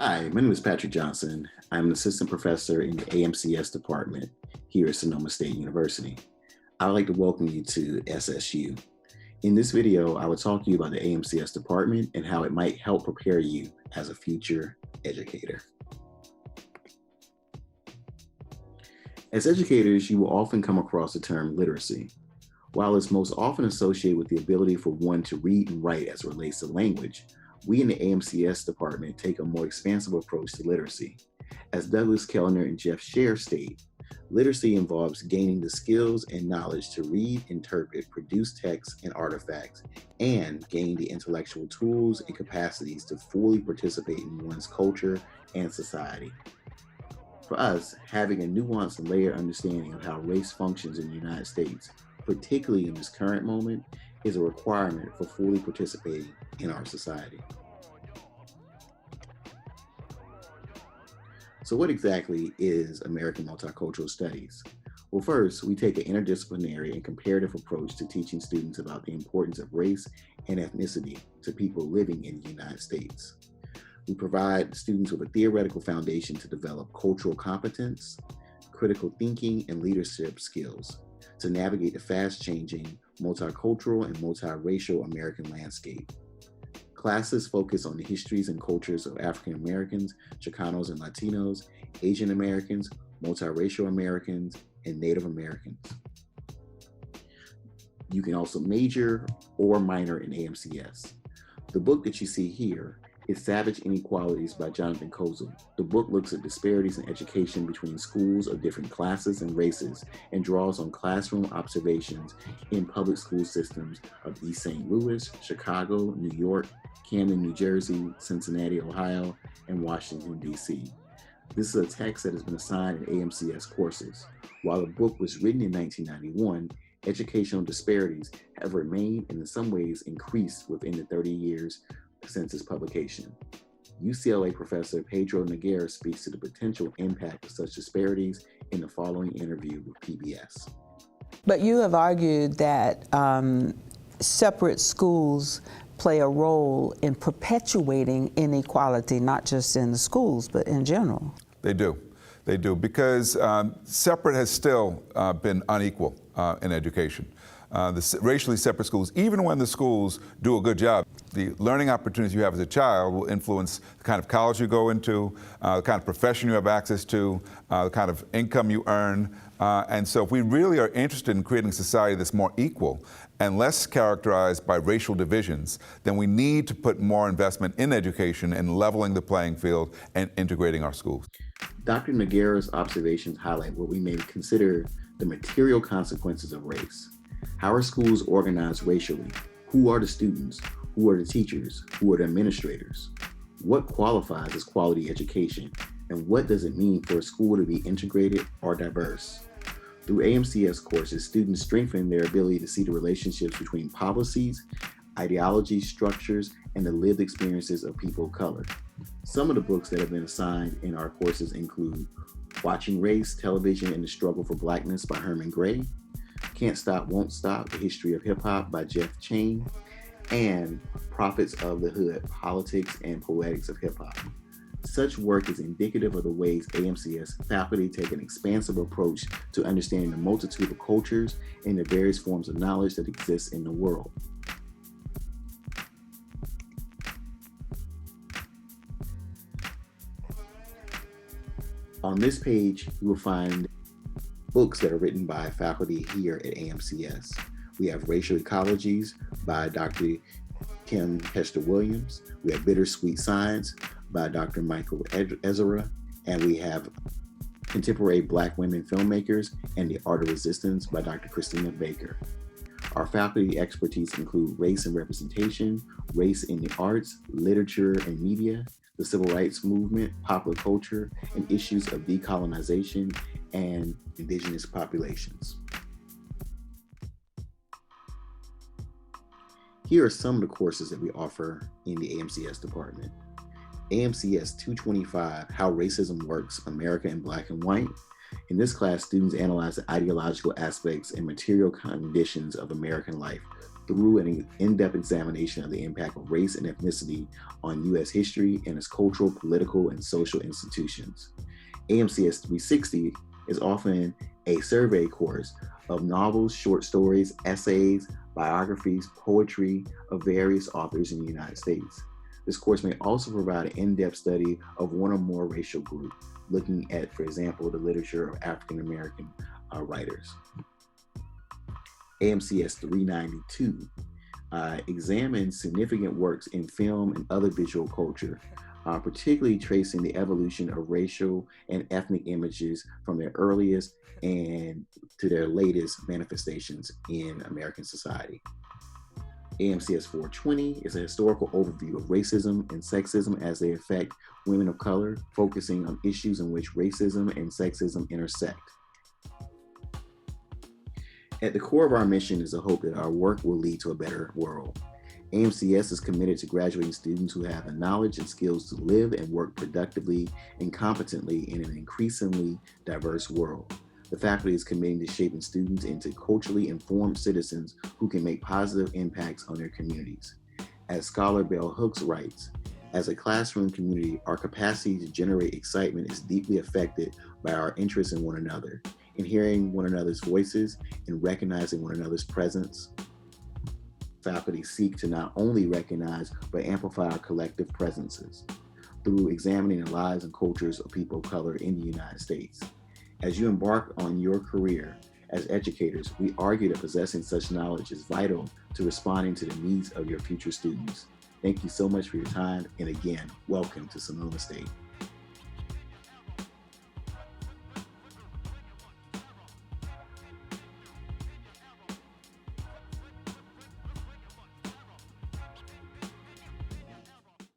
Hi, my name is Patrick Johnson. I'm an assistant professor in the AMCS department here at Sonoma State University. I would like to welcome you to SSU. In this video, I will talk to you about the AMCS department and how it might help prepare you as a future educator. As educators, you will often come across the term literacy. While it's most often associated with the ability for one to read and write as it relates to language, we in the AMCS department take a more expansive approach to literacy. As Douglas Kellner and Jeff Scher state, literacy involves gaining the skills and knowledge to read, interpret, produce texts and artifacts, and gain the intellectual tools and capacities to fully participate in one's culture and society. For us, having a nuanced and layered understanding of how race functions in the United States, particularly in this current moment, is a requirement for fully participating in our society. So what exactly is American Multicultural Studies? Well, first, we take an interdisciplinary and comparative approach to teaching students about the importance of race and ethnicity to people living in the United States. We provide students with a theoretical foundation to develop cultural competence, critical thinking, and leadership skills to navigate the fast-changing multicultural and multiracial American landscape. Classes focus on the histories and cultures of African Americans, Chicanos and Latinos, Asian Americans, multiracial Americans, and Native Americans. You can also major or minor in AMCS. The book that you see here is Savage Inequalities by Jonathan Kozol. The book looks at disparities in education between schools of different classes and races and draws on classroom observations in public school systems of East St. Louis, Chicago, New York, Camden, New Jersey, Cincinnati, Ohio, and Washington, D.C. This is a text that has been assigned in AMCS courses. While the book was written in 1991, educational disparities have remained and in some ways increased within the 30 years since its publication. UCLA professor Pedro Noguera speaks to the potential impact of such disparities in the following interview with PBS. But you have argued that separate schools play a role in perpetuating inequality, not just in the schools, but in general. They do. They do, because separate has still been unequal in education. The racially separate schools, even when the schools do a good job, the learning opportunities you have as a child will influence the kind of college you go into, the kind of profession you have access to, the kind of income you earn. And so if we really are interested in creating a society that's more equal and less characterized by racial divisions, then we need to put more investment in education and leveling the playing field and integrating our schools. Dr. Noguera's observations highlight what we may consider the material consequences of race. How are schools organized racially? Who are the students? Who are the teachers? Who are the administrators? What qualifies as quality education? And what does it mean for a school to be integrated or diverse? Through AMCS courses, students strengthen their ability to see the relationships between policies, ideologies, structures, and the lived experiences of people of color. Some of the books that have been assigned in our courses include Watching Race, Television and the Struggle for Blackness by Herman Gray, Can't Stop, Won't Stop, The History of Hip Hop by Jeff Chain, and Prophets of the Hood, Politics and Poetics of Hip Hop. Such work is indicative of the ways AMCS faculty take an expansive approach to understanding the multitude of cultures and the various forms of knowledge that exist in the world. On this page, you will find books that are written by faculty here at AMCS. We have Racial Ecologies by Dr. Kim Hester-Williams. We have Bittersweet Science by Dr. Michael Ezra. And we have Contemporary Black Women Filmmakers and the Art of Resistance by Dr. Christina Baker. Our faculty expertise include race and representation, race in the arts, literature and media, the civil rights movement, popular culture, and issues of decolonization and indigenous populations. Here are some of the courses that we offer in the AMCS department. AMCS 225, How Racism Works, America in Black and White. In this class, students analyze the ideological aspects and material conditions of American life through an in-depth examination of the impact of race and ethnicity on U.S. history and its cultural, political, and social institutions. AMCS 360 is often a survey course of novels, short stories, essays, biographies, poetry of various authors in the United States. This course may also provide an in-depth study of one or more racial groups, looking at, for example, the literature of African American writers. AMCS 392 examines significant works in film and other visual culture, particularly tracing the evolution of racial and ethnic images from their earliest and to their latest manifestations in American society. AMCS 420 is a historical overview of racism and sexism as they affect women of color, focusing on issues in which racism and sexism intersect. At the core of our mission is the hope that our work will lead to a better world. AMCS is committed to graduating students who have the knowledge and skills to live and work productively and competently in an increasingly diverse world. The faculty is committing to shaping students into culturally informed citizens who can make positive impacts on their communities. As scholar Bell Hooks writes, as a classroom community, our capacity to generate excitement is deeply affected by our interest in one another, in hearing one another's voices and recognizing one another's presence. Faculty seek to not only recognize, but amplify our collective presences through examining the lives and cultures of people of color in the United States. As you embark on your career as educators, we argue that possessing such knowledge is vital to responding to the needs of your future students. Thank you so much for your time, and again, welcome to Sonoma State.